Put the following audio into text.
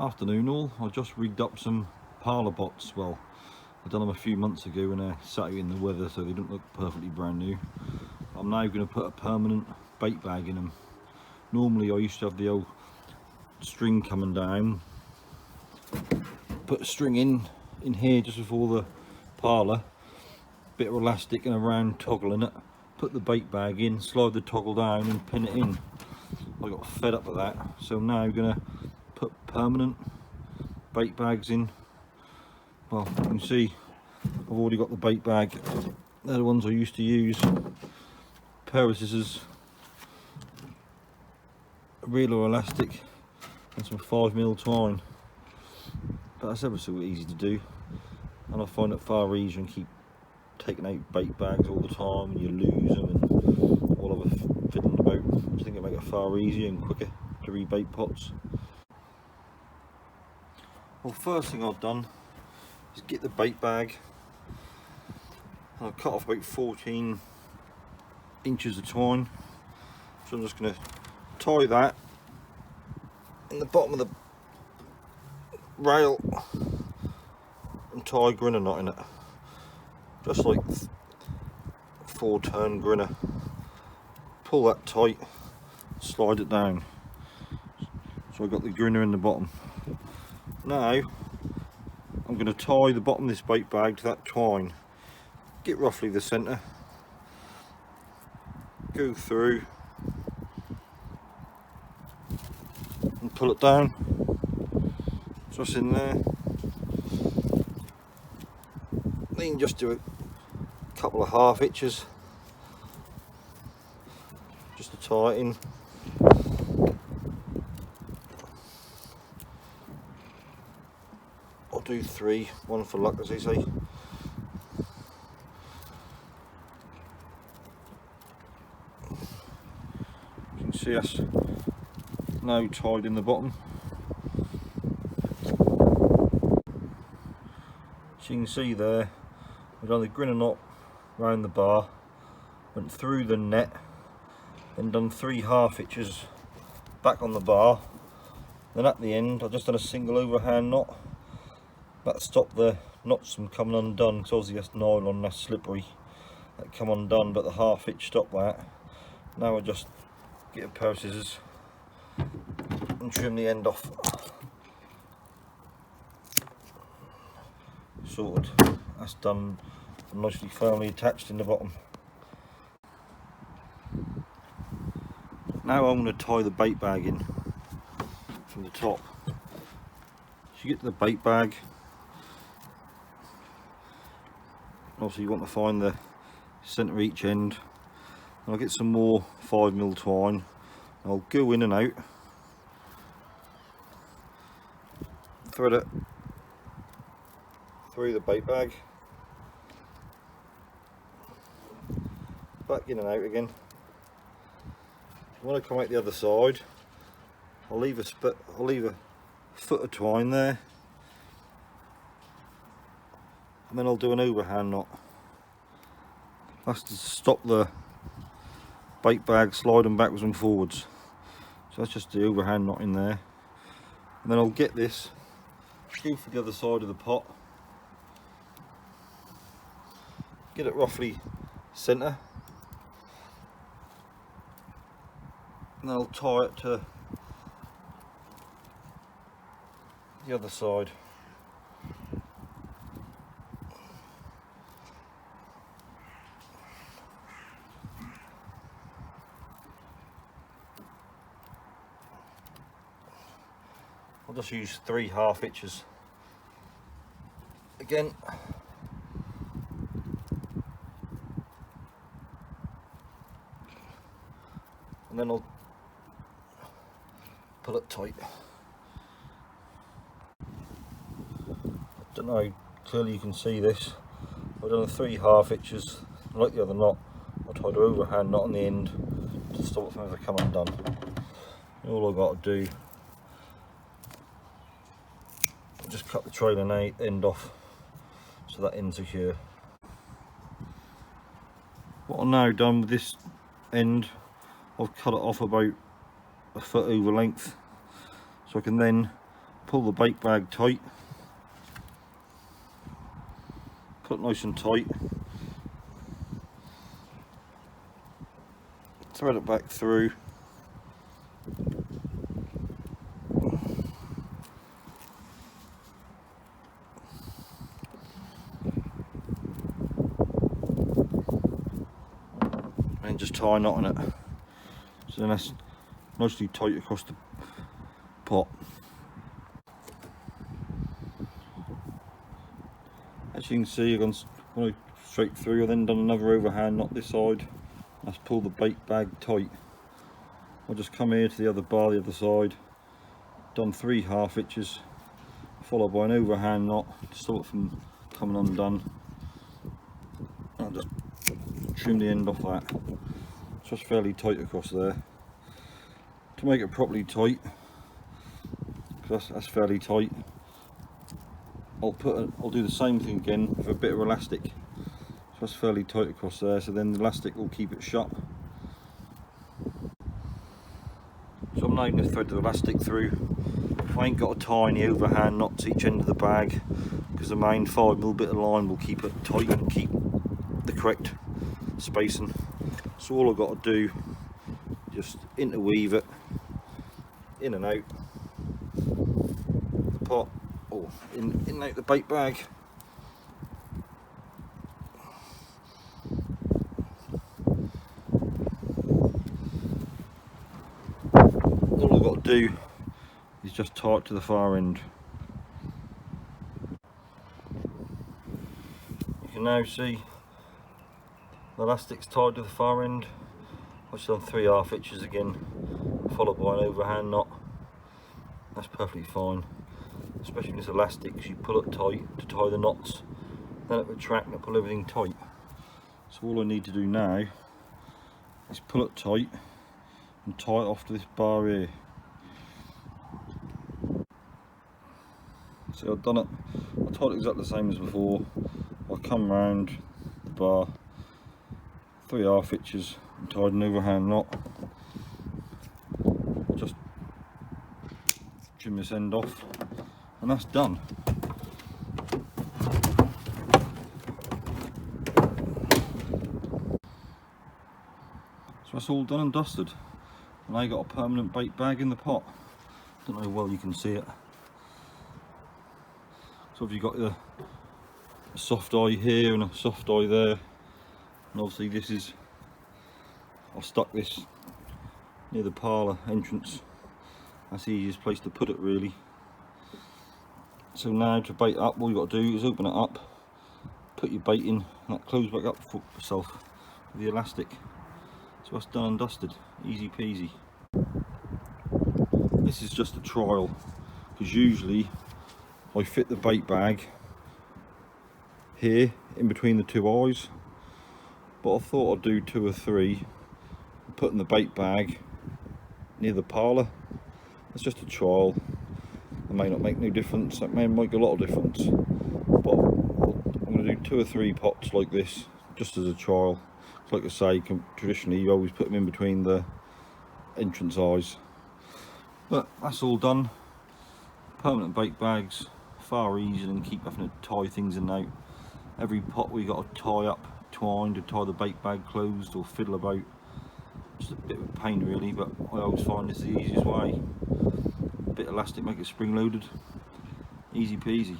Afternoon all. I just rigged up some parlour bots. Well, I done them a few months ago and they're sat out in the weather, so they don't look perfectly brand new. I'm now going to put a permanent bait bag in them. Normally I used to have the old string coming down, put a string in here just before the parlour, bit of elastic and a round toggle in it, put the bait bag in, slide the toggle down and pin it in. I got fed up with that, so now I'm going to put permanent bait bags in. Well, you can see I've already got the bait bag. They're the ones I used to use. A pair of scissors, a reel or elastic and some 5mm twine. But that's ever so easy to do, and I find it far easier than keep taking out bait bags all the time and you lose them and all of it fiddling about. I just think it'll make it far easier and quicker to rebait pots. Well, first thing I've done is get the bait bag, and I've cut off about 14 inches of twine, so I'm just going to tie that in the bottom of the rail and tie a grinner knot in it, just like 4-turn grinner. Pull that tight, slide it down, so I've got the grinner in the bottom. Now I'm going to tie the bottom of this bait bag to that twine, get roughly the centre, go through and pull it down, so it's in there. Then just do a couple of half hitches just to tie it in. I'll do 3, one for luck, as they say. You can see us now tied in the bottom. So you can see there, we've done the grinner knot round the bar, went through the net, then done 3 half hitches back on the bar. Then at the end I've just done a single overhand knot. That stopped the knots from coming undone, because obviously that's nylon, that's slippery. That come undone, but the half hitch stopped that. Now I just get a pair of scissors and trim the end off. Sorted. That's done and nicely firmly attached in the bottom. Now I'm going to tie the bait bag in from the top. So you get to the bait bag. Obviously you want to find the centre of each end. And I'll get some more 5mm twine. I'll go in and out, thread it through the bait bag, back in and out again. When I come out the other side, I'll leave a foot of twine there, and then I'll do an overhand knot. That's to stop the bait bag sliding backwards and forwards. So that's just the overhand knot in there, and then I'll get this, go for the other side of the pot, get it roughly centre, and then I'll tie it to the other side. I'll just use 3 half hitches again. And then I'll pull it tight. I don't know how clearly you can see this. I've done 3 half hitches, like the other knot. I tied an overhand knot on the end to stop it from ever coming undone. All I've got to do, just cut the trailing end off so that end's secure. What I've now done with this end, I've cut it off about a foot over length, so I can then pull the bait bag tight, put it nice and tight, thread it back through, and just tie a knot in it. So then that's nicely tight across the pot. As you can see, I've gone straight through. I've then done another overhand knot this side. Let's pull the bait bag tight. I'll just come here to the other bar, the other side. Done 3 half hitches, followed by an overhand knot to stop it from coming undone. I'll just trim the end off that. It's just fairly tight across there. To make it properly tight, because that's fairly tight, I'll do the same thing again with a bit of elastic. So that's fairly tight across there, so then the elastic will keep it shut. So I'm now going to thread the elastic through. I ain't got a tiny overhand knot to each end of the bag, because the main 5mm bit of line will keep it tight and keep the correct spacing. So all I've got to do, just interweave it in and out the pot, or in and out the bait bag. All I've got to do is just tie it to the far end. You can now see the elastic's tied to the far end. I've just done 3 half hitches again, followed by an overhand knot. That's perfectly fine, especially with this elastic, because you pull it tight to tie the knots, then it retract and pull everything tight. So all I need to do now is pull it tight and tie it off to this bar here. So I've done it, I tied it exactly the same as before. I come round the bar, 3 half hitches and tied an overhand knot. Just trim this end off and that's done. So that's all done and dusted. And I got a permanent bait bag in the pot. Don't know how well you can see it. So if you've got a soft eye here and a soft eye there, and obviously this is, I've stuck this near the parlour entrance. That's the easiest place to put it really. So now to bait up, all you've got to do is open it up, put your bait in, and that closes back up for itself with the elastic. So that's done and dusted, easy peasy. This is just a trial, because usually I fit the bait bag here in between the 2 eyes, but I thought I'd do 2 or 3 and put in the bait bag near the parlour. It's just a trial. It may not make no difference, it may make a lot of difference, but I'm going to do 2 or 3 pots like this just as a trial. Like I say, traditionally you always put them in between the entrance eyes, but that's all done. Permanent bait bags, far easier than keep having to tie things in and out. Every pot we got to tie up twine to tie the bait bag closed or fiddle about. Just a bit of a pain really, but I always find this the easiest way. A bit of elastic, make it spring loaded, easy peasy.